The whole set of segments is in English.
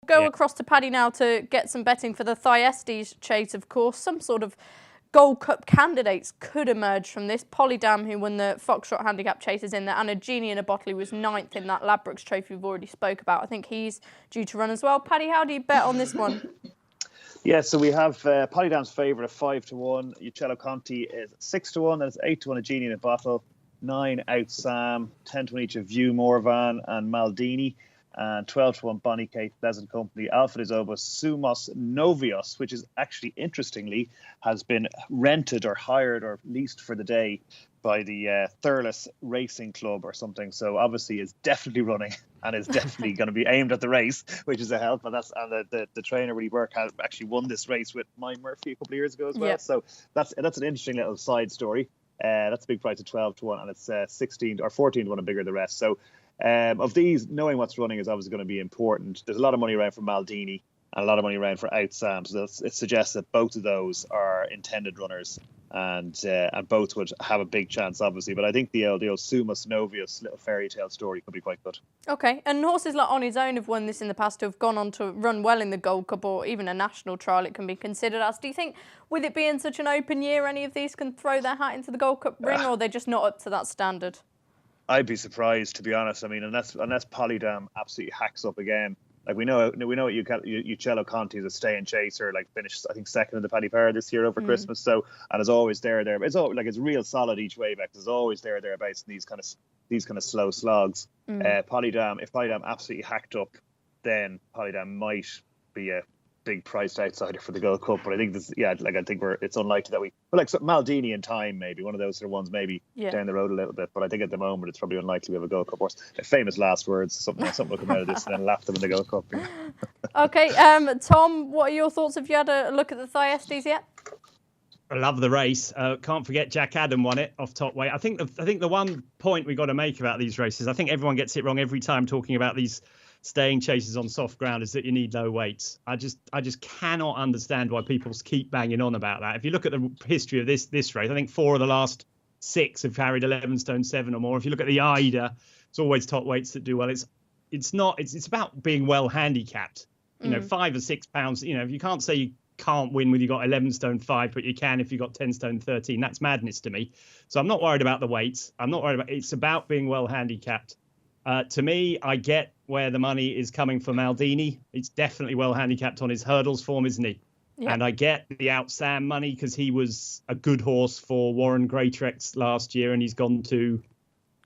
Go across to Paddy now to get some betting for the Thyestes chase, of course. Some sort of Gold Cup candidates could emerge from this. Polydam, who won the Foxtrot Handicap Chases in there, and a Genie in a Bottle, who was 9th in that Ladbrokes Trophy we've already spoke about. I think he's due to run as well. Paddy, how do you bet on this one? Yeah, so we have Polydam's favourite of 5-1. Uccello Conti is 6-1. That's 8-1 a Genie in a Bottle. 9 Out Sam. 10-1 each of View Morvan and Maldini. And 12-1 Bonnie Kate, Pleasant Company, Alfred Izobos, Sumos Novios, which is actually, interestingly, has been rented or hired or leased for the day by the Thurles Racing Club or something. So obviously is definitely running and is definitely going to be aimed at the race, which is a help. And the trainer Willie Burke has actually won this race with Mike Murphy a couple of years ago as well. Yep. So that's an interesting little side story. That's a big price of 12-1, and it's 16 or 14-1 and bigger than the rest. So of these, knowing what's running is obviously going to be important. There's a lot of money around for Maldini and a lot of money around for Out Sam. So it suggests that both of those are intended runners, and both would have a big chance, obviously. But I think the old Sumos Novios little fairy tale story could be quite good. Okay, and horses like On His Own have won this in the past, who have gone on to run well in the Gold Cup or even a national trial it can be considered as. Do you think, with it being such an open year, any of these can throw their hat into the Gold Cup ring, or are they just not up to that standard? I'd be surprised, to be honest. I mean, unless Polydam absolutely hacks up again. Like we know Uccello Conti is a stay and chaser. Like finished, I think, second in the Paddy Power this year over Christmas. So, and is always there. It's all like it's real solid each way back. It's always thereabouts in these kind of slow slogs. Polydam, if Polydam absolutely hacked up, then Polydam might be a big priced outsider for the Gold Cup. But I think it's unlikely that so Maldini in time, maybe one of those sort of ones, maybe down the road a little bit. But I think at the moment it's probably unlikely we have a Gold Cup horse. Famous last words, something will come out of this and then lap them in the Gold Cup. Okay, Tom, what are your thoughts? Have you had a look at the Thyestes yet? I love the race. Can't forget Jack Adam won it off top weight. I think the one point we got to make about these races, I think everyone gets it wrong every time talking about these staying chases on soft ground, is that you need low weights. I just cannot understand why people keep banging on about that. If you look at the history of this race, I think 4 of the last 6 have carried 11 stone 7 or more. If you look at the Ida, it's always top weights that do well. It's about being well handicapped. 5 or 6 pounds. If you can't say you can't win when you got 11 stone 5, but you can if you got 10 stone 13. That's madness to me. So I'm not worried about the weights. It's about being well handicapped. To me, I get where the money is coming for Maldini. It's definitely well handicapped on his hurdles form, isn't he? Yep. And I get the Out Sam money because he was a good horse for Warren Greatrex last year, and he's gone to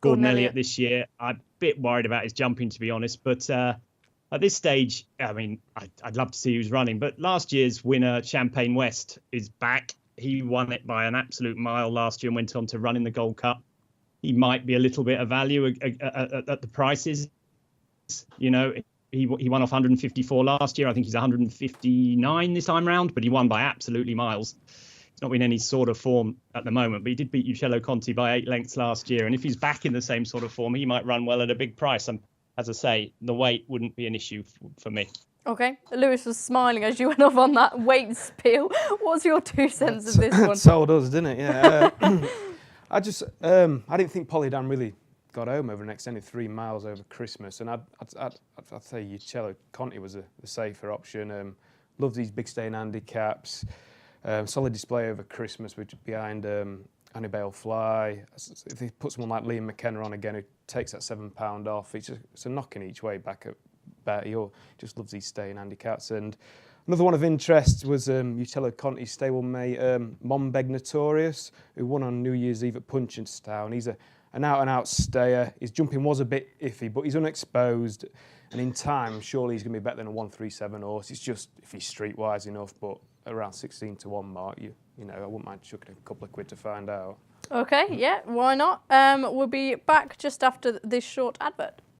Gordon Elliott this year. I'm a bit worried about his jumping, to be honest. But at this stage, I mean, I'd love to see who's running. But last year's winner, Champagne West, is back. He won it by an absolute mile last year and went on to run in the Gold Cup. He might be a little bit of value at the prices. He won off 154 last year. I think he's 159 this time round, but he won by absolutely miles. He's not been any sort of form at the moment, but he did beat Uccello Conti by 8 lengths last year. And if he's back in the same sort of form, he might run well at a big price. And as I say, the weight wouldn't be an issue for me. Okay, Lewis was smiling as you went off on that weight spiel. What's your 2 cents of this one? Told us, didn't it? Yeah. I didn't think Polydam really got home over an extended 3 miles over Christmas, and I'd say Uccello Conti was the safer option. Love these big staying handicaps. Solid display over Christmas, which behind Annabelle Fly. If they put someone like Liam McKenna on again, who takes that £7 off, it's a knocking each way back at Betty. Or just loves these staying handicaps. And another one of interest was Uccello Conti's stablemate Monbeg Notorious, who won on New Year's Eve at Punchestown. He's an out-and-out stayer. His jumping was a bit iffy, but he's unexposed. And in time, surely he's going to be better than a 137 horse. It's just if he's streetwise enough, but around 16-1 mark, I wouldn't mind chucking a couple of quid to find out. Okay, yeah, why not? We'll be back just after this short advert.